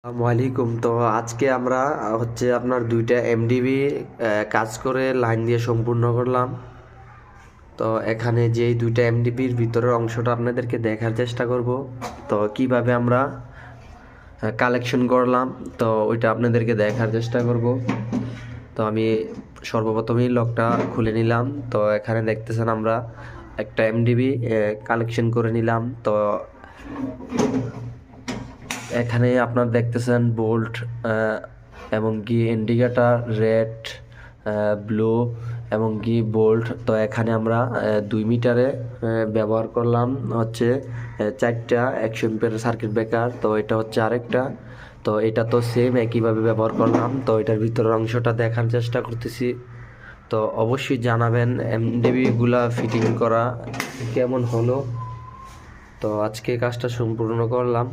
আসসালামু আলাইকুম। তো আজকে আমরা আপনার দুইটা এমডিবি কাজ করে লাইন দিয়ে সম্পূর্ণ করলাম। তো এখানে যেই দুইটা এমডিবির ভিতরের অংশটা আপনাদেরকে দেখার চেষ্টা করব। তো কিভাবে আমরা কালেকশন করলাম তো ওইটা আপনাদেরকে দেখার চেষ্টা করব। তো আমি সর্বপ্রথমেই লকটা খুলে নিলাম। তো এখানে দেখতেছেন আমরা একটা এমডিবি কালেকশন করে নিলাম। তো এখানে আপনার দেখতেছেন বোল্ট এবং কি ইন্ডিকেটর রেড ব্লু এবং কি বোল্ট। তো এখানে আমরা 2 মিটারে ব্যবহার করলাম চারটা 100 এম্পিয়ারের সার্কিট ব্রেকার। তো এটা হচ্ছে আরেকটা। তো এটা তো সেম একইভাবে ব্যবহার করলাম। তো এটার ভিতরের অংশটা দেখার চেষ্টা করতেছি। তো অবশ্যই জানাবেন এমডিবিগুলা ফিটিং করা কেমন হলো। তো আজকে কাজটা সম্পূর্ণ করলাম।